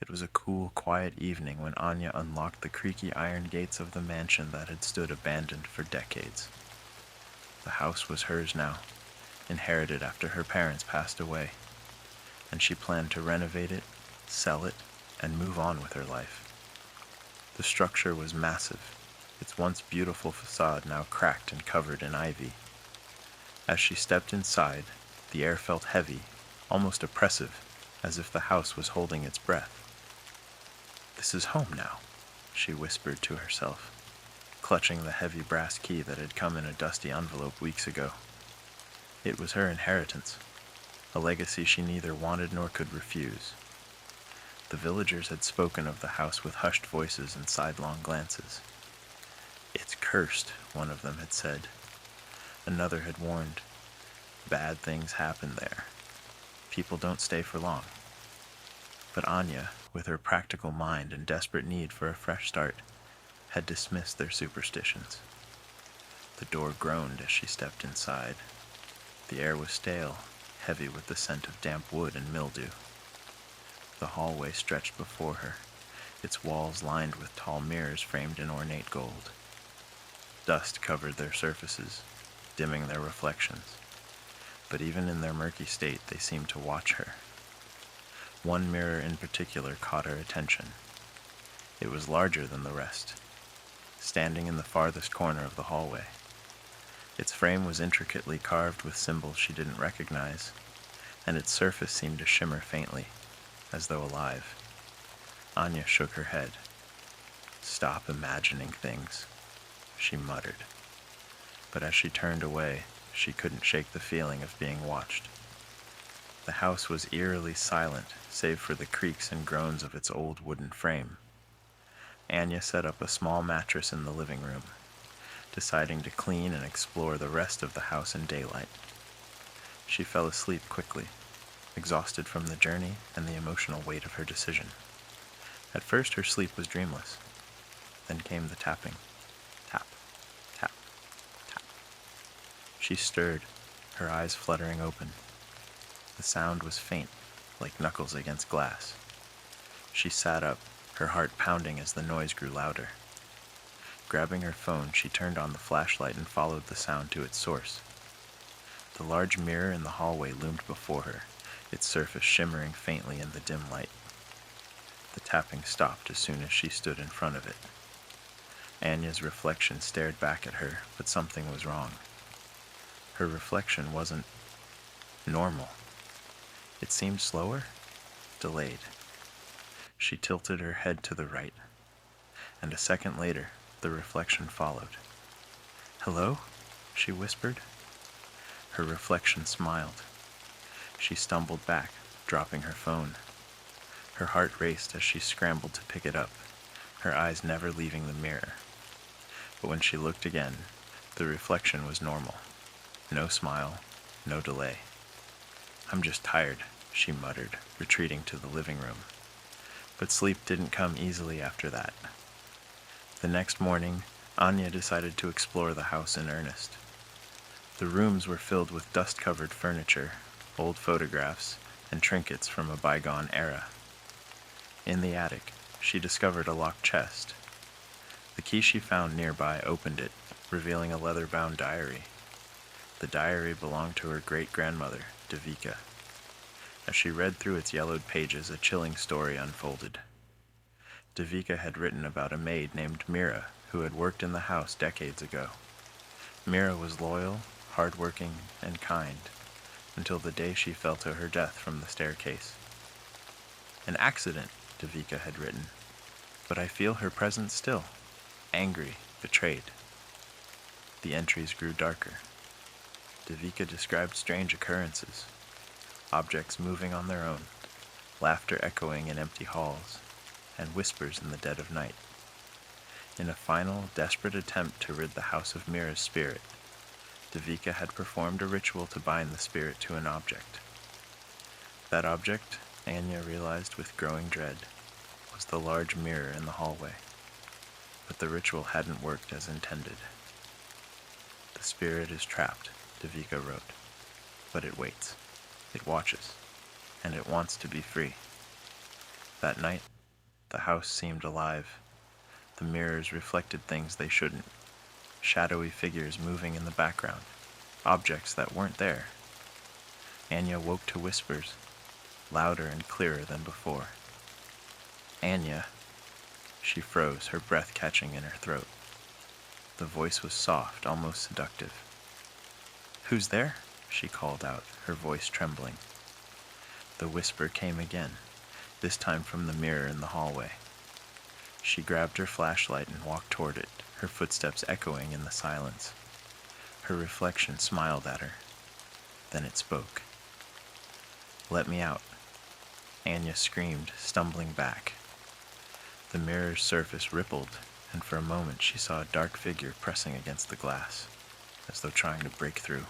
It was a cool, quiet evening when Anya unlocked the creaky iron gates of the mansion that had stood abandoned for decades. The house was hers now, inherited after her parents passed away, and she planned to renovate it, sell it, and move on with her life. The structure was massive, its once beautiful facade now cracked and covered in ivy. As she stepped inside, the air felt heavy, almost oppressive, as if the house was holding its breath. "This is home now," she whispered to herself, clutching the heavy brass key that had come in a dusty envelope weeks ago. It was her inheritance, a legacy she neither wanted nor could refuse. The villagers had spoken of the house with hushed voices and sidelong glances. "It's cursed," one of them had said. Another had warned, "Bad things happen there. People don't stay for long." But Anya, with her practical mind and desperate need for a fresh start, had dismissed their superstitions. The door groaned as she stepped inside. The air was stale, heavy with the scent of damp wood and mildew. The hallway stretched before her, its walls lined with tall mirrors framed in ornate gold. Dust covered their surfaces, dimming their reflections, but even in their murky state they seemed to watch her. One mirror in particular caught her attention. It was larger than the rest, standing in the farthest corner of the hallway. Its frame was intricately carved with symbols she didn't recognize, and its surface seemed to shimmer faintly, as though alive. Anya shook her head. "Stop imagining things," she muttered. But as she turned away, she couldn't shake the feeling of being watched. The house was eerily silent, save for the creaks and groans of its old wooden frame. Anya set up a small mattress in the living room, deciding to clean and explore the rest of the house in daylight. She fell asleep quickly, exhausted from the journey and the emotional weight of her decision. At first her sleep was dreamless. Then came the tapping. Tap, tap, tap. She stirred, her eyes fluttering open. The sound was faint, like knuckles against glass. She sat up, her heart pounding as the noise grew louder. Grabbing her phone, she turned on the flashlight and followed the sound to its source. The large mirror in the hallway loomed before her, its surface shimmering faintly in the dim light. The tapping stopped as soon as she stood in front of it. Anya's reflection stared back at her, but something was wrong. Her reflection wasn't normal. It seemed slower, delayed. She tilted her head to the right, and a second later, the reflection followed. "Hello?" she whispered. Her reflection smiled. She stumbled back, dropping her phone. Her heart raced as she scrambled to pick it up, her eyes never leaving the mirror. But when she looked again, the reflection was normal. No smile, no delay. "I'm just tired," she muttered, retreating to the living room. But sleep didn't come easily after that. The next morning, Anya decided to explore the house in earnest. The rooms were filled with dust-covered furniture, old photographs, and trinkets from a bygone era. In the attic, she discovered a locked chest. The key she found nearby opened it, revealing a leather-bound diary. The diary belonged to her great-grandmother, Devika. As she read through its yellowed pages, a chilling story unfolded. Devika had written about a maid named Mira who had worked in the house decades ago. Mira was loyal, hard-working, and kind, until the day she fell to her death from the staircase. "An accident," Devika had written, "but I feel her presence still, angry, betrayed." The entries grew darker. Devika described strange occurrences, objects moving on their own, laughter echoing in empty halls, and whispers in the dead of night. In a final, desperate attempt to rid the house of Mira's spirit, Devika had performed a ritual to bind the spirit to an object. That object, Anya realized with growing dread, was the large mirror in the hallway. But the ritual hadn't worked as intended. "The spirit is trapped," Devika wrote, "but it waits. It watches, and it wants to be free." That night, the house seemed alive. The mirrors reflected things they shouldn't. Shadowy figures moving in the background. Objects that weren't there. Anya woke to whispers, louder and clearer than before. Anya. She froze, her breath catching in her throat. The voice was soft, almost seductive. "Who's there?" she called out, her voice trembling. The whisper came again, this time from the mirror in the hallway. She grabbed her flashlight and walked toward it, her footsteps echoing in the silence. Her reflection smiled at her. Then it spoke. "Let me out." Anya screamed, stumbling back. The mirror's surface rippled, and for a moment she saw a dark figure pressing against the glass, as though trying to break through.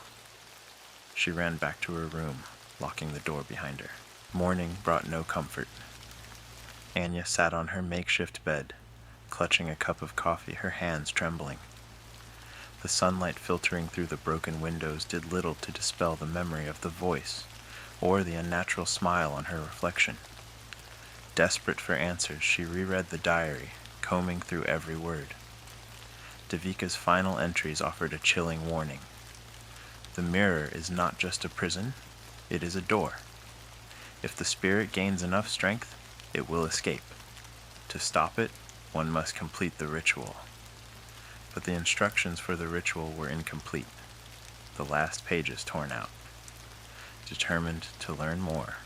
She ran back to her room, locking the door behind her. Morning brought no comfort. Anya sat on her makeshift bed, clutching a cup of coffee, her hands trembling. The sunlight filtering through the broken windows did little to dispel the memory of the voice, or the unnatural smile on her reflection. Desperate for answers, she reread the diary, combing through every word. Devika's final entries offered a chilling warning. The mirror is not just a prison, it is a door. If the spirit gains enough strength, it will escape. To stop it, one must complete the ritual. But the instructions for the ritual were incomplete, the last pages torn out. Determined to learn more,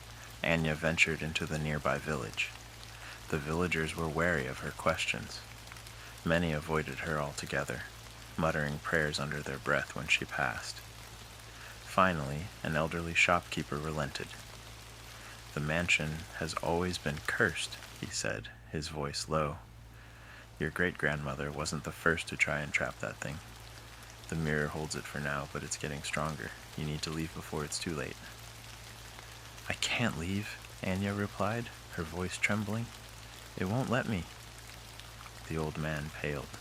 Anya ventured into the nearby village. The villagers were wary of her questions. Many avoided her altogether, muttering prayers under their breath when she passed. Finally, an elderly shopkeeper relented. "The mansion has always been cursed," he said, his voice low. "Your great-grandmother wasn't the first to try and trap that thing. The mirror holds it for now, but it's getting stronger. You need to leave before it's too late." "I can't leave," Anya replied, her voice trembling. "It won't let me." The old man paled.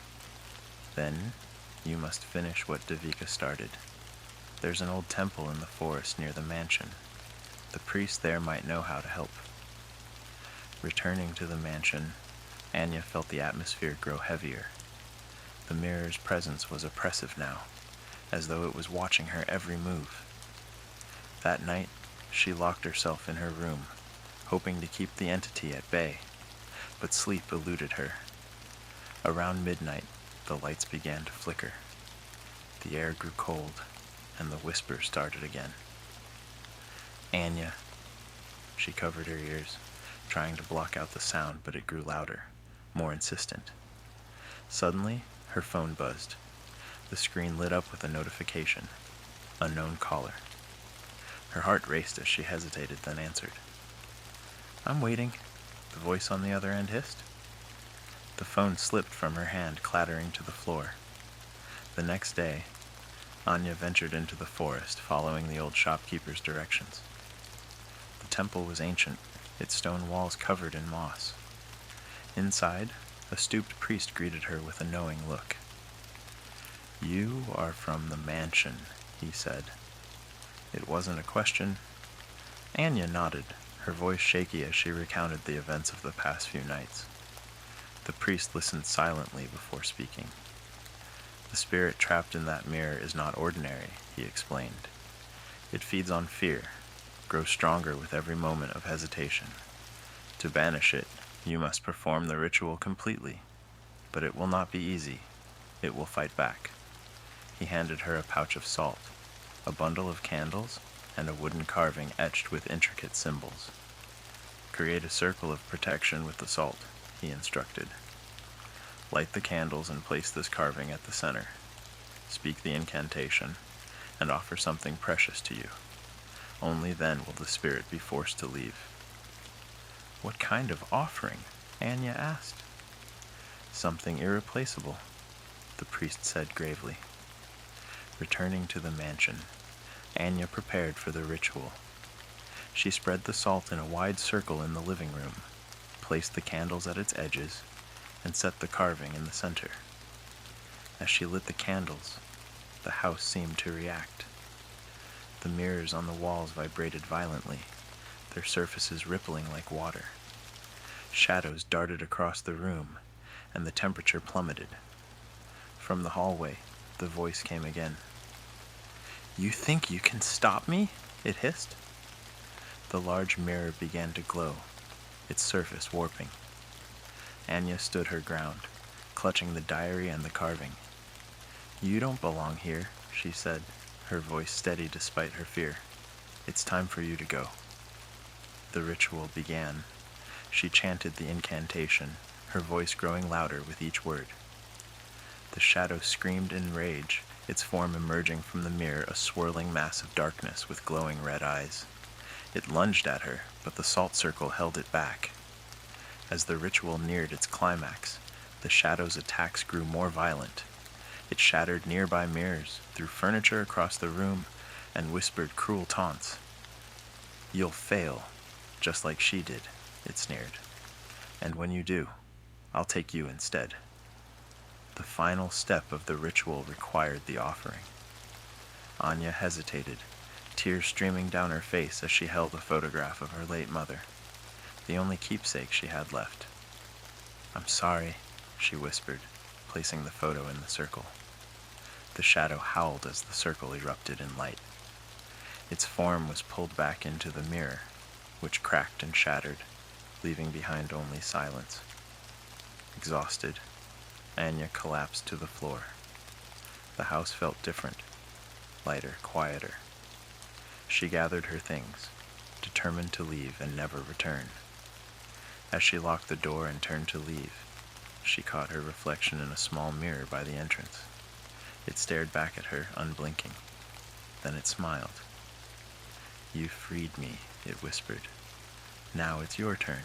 "Then you must finish what Devika started. There's an old temple in the forest near the mansion. The priest there might know how to help." Returning to the mansion, Anya felt the atmosphere grow heavier. The mirror's presence was oppressive now, as though it was watching her every move. That night, she locked herself in her room, hoping to keep the entity at bay, but sleep eluded her. Around midnight, the lights began to flicker. The air grew cold, and the whisper started again. "Anya." She covered her ears, trying to block out the sound, but it grew louder, more insistent. Suddenly, her phone buzzed. The screen lit up with a notification. Unknown caller. Her heart raced as she hesitated, then answered. "I'm waiting," the voice on the other end hissed. The phone slipped from her hand, clattering to the floor. The next day, Anya ventured into the forest, following the old shopkeeper's directions. The temple was ancient, its stone walls covered in moss. Inside, a stooped priest greeted her with a knowing look. "You are from the mansion," he said. It wasn't a question. Anya nodded, her voice shaky as she recounted the events of the past few nights. The priest listened silently before speaking. "The spirit trapped in that mirror is not ordinary," he explained. "It feeds on fear, grows stronger with every moment of hesitation. To banish it, you must perform the ritual completely, but it will not be easy. It will fight back." He handed her a pouch of salt, a bundle of candles, and a wooden carving etched with intricate symbols. "Create a circle of protection with the salt," he instructed. "Light the candles and place this carving at the center. Speak the incantation, and offer something precious to you. Only then will the spirit be forced to leave." "What kind of offering?" Anya asked. "Something irreplaceable," the priest said gravely. Returning to the mansion, Anya prepared for the ritual. She spread the salt in a wide circle in the living room, placed the candles at its edges, and set the carving in the center. As she lit the candles, the house seemed to react. The mirrors on the walls vibrated violently, their surfaces rippling like water. Shadows darted across the room, and the temperature plummeted. From the hallway, the voice came again. "You think you can stop me?" it hissed. The large mirror began to glow, its surface warping. Anya stood her ground, clutching the diary and the carving. "You don't belong here," she said, her voice steady despite her fear. "It's time for you to go." The ritual began. She chanted the incantation, her voice growing louder with each word. The shadow screamed in rage, its form emerging from the mirror, a swirling mass of darkness with glowing red eyes. It lunged at her, but the salt circle held it back. As the ritual neared its climax, the shadow's attacks grew more violent. It shattered nearby mirrors, threw furniture across the room, and whispered cruel taunts. "You'll fail, just like she did," it sneered. "And when you do, I'll take you instead." The final step of the ritual required the offering. Anya hesitated, tears streaming down her face as she held a photograph of her late mother, the only keepsake she had left. "I'm sorry," she whispered, placing the photo in the circle. The shadow howled as the circle erupted in light. Its form was pulled back into the mirror, which cracked and shattered, leaving behind only silence. Exhausted, Anya collapsed to the floor. The house felt different, lighter, quieter. She gathered her things, determined to leave and never return. As she locked the door and turned to leave, she caught her reflection in a small mirror by the entrance. It stared back at her, unblinking. Then it smiled. "You freed me," it whispered. "Now it's your turn."